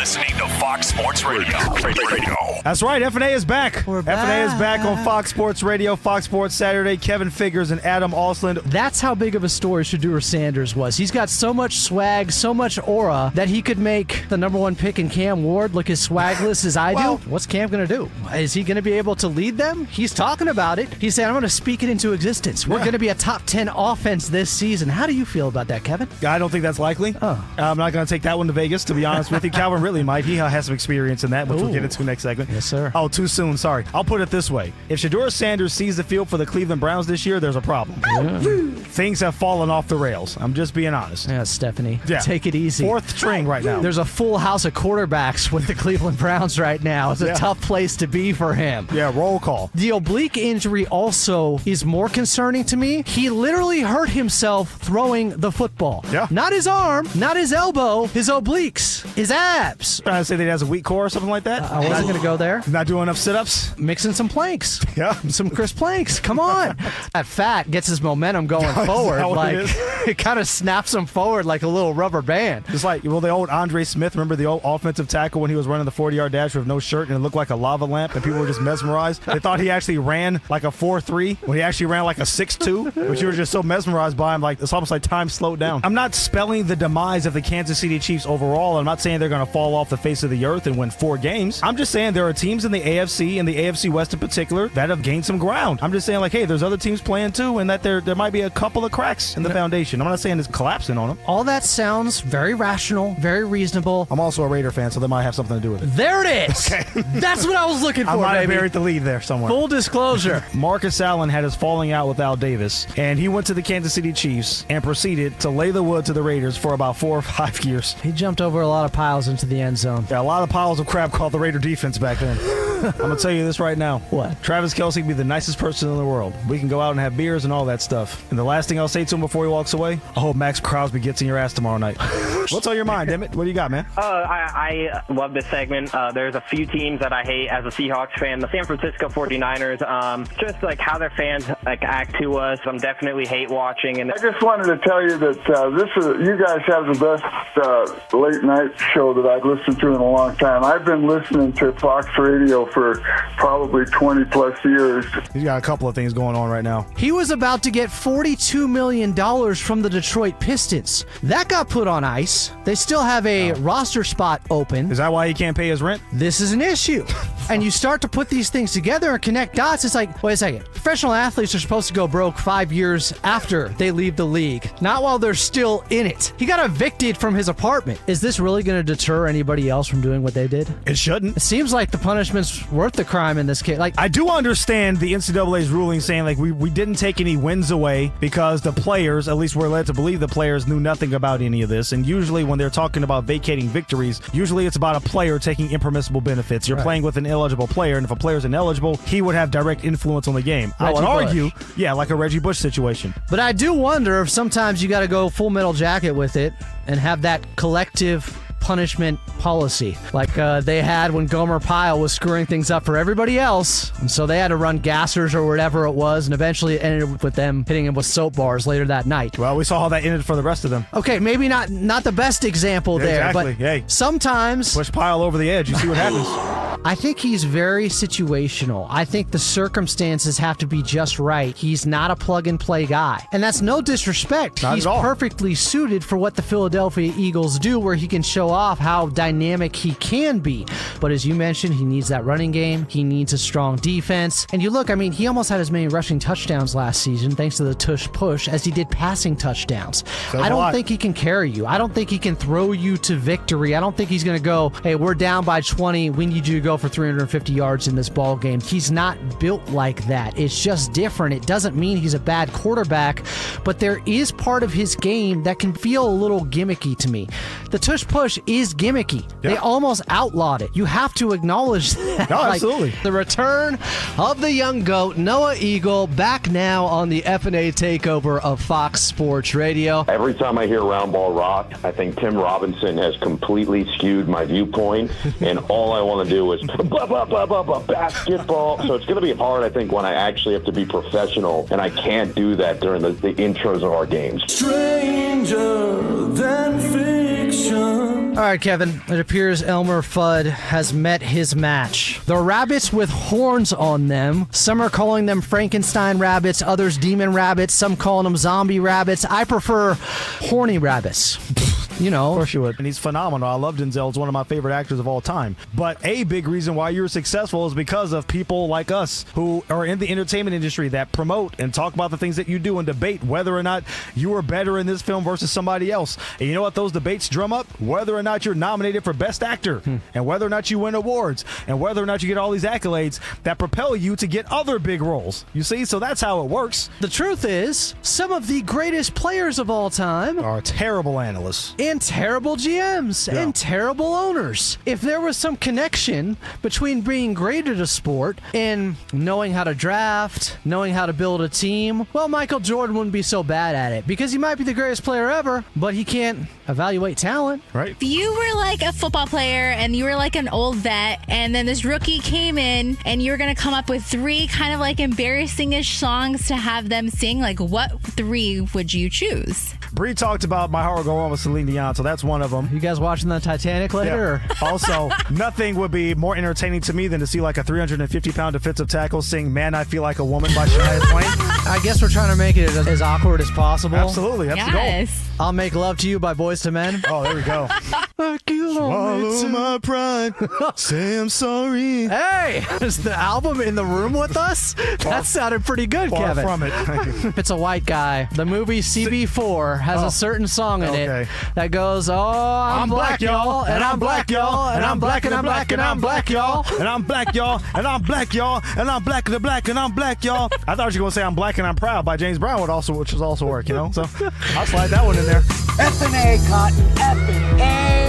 listening to Fox Sports Radio. That's right. FnA is back. We're FnA is back on back. Fox Sports Radio, Fox Sports Saturday. Kevin Figures and Adam Alsland. That's how big of a story Shedeur Sanders was. He's got so much swag, so much aura, that he could make the number one pick in Cam Ward look as swagless as I do. What's Cam going to do? Is he going to be able to lead them? He's talking about it. He said, I'm going to speak it into existence. We're going to be a top 10 offense this season. How do you feel about that, Kevin? I don't think that's likely. I'm not going to take that one to Vegas, to be honest with you. Calvin Ridley might. He has some experience in that, which we'll get into next segment. Yes, sir. Oh, too soon. Sorry. I'll put it this way. If Shedeur Sanders sees the field for the Cleveland Browns this year, there's a problem. Things have fallen off the rails. I'm just being honest. Yeah, Stephanie. Yeah. Take it easy. Fourth string right now. There's a full house of quarterbacks with the Cleveland Browns right now. It's a tough place to be for him. Yeah, roll call. The oblique injury also is more concerning to me. He literally hurt himself throwing the football. Yeah. Not his arm, not his elbow, his obliques, his abs. Trying to say that he has a weak core or something like that? I wasn't going to go there. Not doing enough sit-ups? Mixing some planks. Yeah. Some Chris Planks. Come on. That fat gets his momentum going forward. that what Like it is? it kind of snaps him forward like a little rubber band. Just like, well, the old Andre Smith, remember the old offensive tackle when he was running the 40-yard dash with no shirt and it looked like a lava lamp and people were just mesmerized? They thought he actually ran like a 4.3 when he actually ran like a 6.2, but you were just so mesmerized by him, like it's almost like time slowed down. I'm not spelling the demise of the Kansas City Chiefs overall. I'm not saying they're going to fall off the face of the earth and win 4 games. I'm just saying there are teams in the AFC and the AFC West in particular that have gained some ground. I'm just saying, like, hey, there's other teams playing too, and that there might be a couple of cracks in the foundation. I'm not saying it's collapsing on them. All that sounds very rational, very reasonable. I'm also a Raider fan, so that might have something to do with it. There it is. Okay. That's what I was looking for, I might have baby. buried the lead there somewhere. Full disclosure. Marcus Allen had his falling out with Al Davis, and he went to the Kansas City Chiefs and proceeded to lay the wood to the Raiders for about 4 or 5 years. He jumped over a lot of piles into the end zone. Yeah, a lot of piles of crap called the Raider defense back then. I'm going to tell you this right now. What? Travis Kelce can be the nicest person in the world. We can go out and have beers and all that stuff. And the last thing I'll say to him before he walks away, I hope Max Crosby gets in your ass tomorrow night. What's on your mind, damn it? What do you got, man? I love this segment. There's a few teams that I hate as a Seahawks fan. The San Francisco 49ers, just like how their fans like act to us. I'm definitely hate watching. And I just wanted to tell you that you guys have the best late night show that I've listened to in a long time. I've been listening to Fox Radio for probably 20 plus years. He's got a couple of things going on right now. He was about to get $42 million from the Detroit Pistons. That got put on ice. They still have a roster spot open. Is that why he can't pay his rent? This is an issue. And you start to put these things together and connect dots. It's like, wait a second. Professional athletes are supposed to go broke 5 years after they leave the league, not while they're still in it. He got evicted from his apartment. Is this really going to deter anybody else from doing what they did? It shouldn't. It seems like the punishment's worth the crime in this case. Like, I do understand the NCAA's ruling saying, like, we didn't take any wins away because the players, at least we're led to believe the players, knew nothing about any of this. And usually when they're talking about vacating victories, usually it's about a player taking impermissible benefits. You're playing with an ineligible player, and if a player's ineligible, he would have direct influence on the game. I would argue, like a Reggie Bush situation. But I do wonder if sometimes you got to go Full Metal Jacket with it and have that collective punishment policy like they had when Gomer Pyle was screwing things up for everybody else, and so they had to run gassers or whatever it was, and eventually it ended with them hitting him with soap bars later that night. Well, we saw how that ended for the rest of them. Okay, maybe not the best example there, exactly. but hey, sometimes push Pyle over the edge, you see what happens. I think he's very situational. I think the circumstances have to be just right. He's not a plug-and-play guy. And that's no disrespect. Not he's at all. perfectly suited for what the Philadelphia Eagles do, where he can show off how dynamic he can be. But as you mentioned, he needs that running game. He needs a strong defense. And you look, I mean, he almost had as many rushing touchdowns last season, thanks to the tush push, as he did passing touchdowns. I don't think he can carry you. I don't think he can throw you to victory. I don't think he's going to go, hey, we're down by 20. We need you to go for 350 yards in this ball game. He's not built like that. It's just different. It doesn't mean he's a bad quarterback, but there is part of his game that can feel a little gimmicky to me. The tush push is gimmicky. Yeah. They almost outlawed it. You have to acknowledge that. No, absolutely. The return of the young GOAT, Noah Eagle, back now on the FnA takeover of Fox Sports Radio. Every time I hear Round Ball Rock, I think Tim Robinson has completely skewed my viewpoint, and all I want to do is blah, blah, blah, blah, blah, basketball. So it's going to be hard, I think, when I actually have to be professional, and I can't do that during the intros of our games. Stranger than fiction. All right, Kevin. It appears Elmer Fudd has met his match. The rabbits with horns on them. Some are calling them Frankenstein rabbits, others demon rabbits, some calling them zombie rabbits. I prefer horny rabbits. You know. Of course you would. And he's phenomenal. I love Denzel. He's one of my favorite actors of all time. But a big reason why you're successful is because of people like us who are in the entertainment industry that promote and talk about the things that you do and debate whether or not you are better in this film versus somebody else. And you know what those debates drum up? Whether or not you're nominated for Best Actor and whether or not you win awards and whether or not you get all these accolades that propel you to get other big roles. You see? So that's how it works. The truth is, some of the greatest players of all time Are terrible analysts. and terrible GMs and terrible owners. If there was some connection between being great at a sport and knowing how to draft, knowing how to build a team, well, Michael Jordan wouldn't be so bad at it because he might be the greatest player ever, but he can't evaluate talent. Right? If you were like a football player and you were like an old vet and then this rookie came in and you're going to come up with 3 kind of like embarrassing-ish songs to have them sing, like what 3 would you choose? Bree talked about My Heart Will Go On with Celine Dion, so that's one of them. You guys watching the Titanic later? Yeah. Also, nothing would be more entertaining to me than to see like a 350-pound defensive tackle sing Man, I Feel Like a Woman by Shania Twain. I guess we're trying to make it as awkward as possible. Absolutely. That's the goal. Yes. I'll Make Love to You by Boyz II Men. Oh, there we go. Swallow my pride. Say I'm sorry. Hey, is the album in the room with us? That sounded pretty good, Far Kevin. from it. Thank you. If it's a white guy, the movie CB4 has a certain song in it Okay. that goes, "Oh, I'm black, y'all, and I'm black, y'all, and I'm black, and I'm black, and I'm black, y'all." And I'm black, y'all. And I'm black, y'all. And I'm black and the black, and I'm black, y'all. I thought you were going to say I'm Black and I'm Proud by James Brown, which was also work, you know? So I'll slide that one in there. FnA Cotton, FnA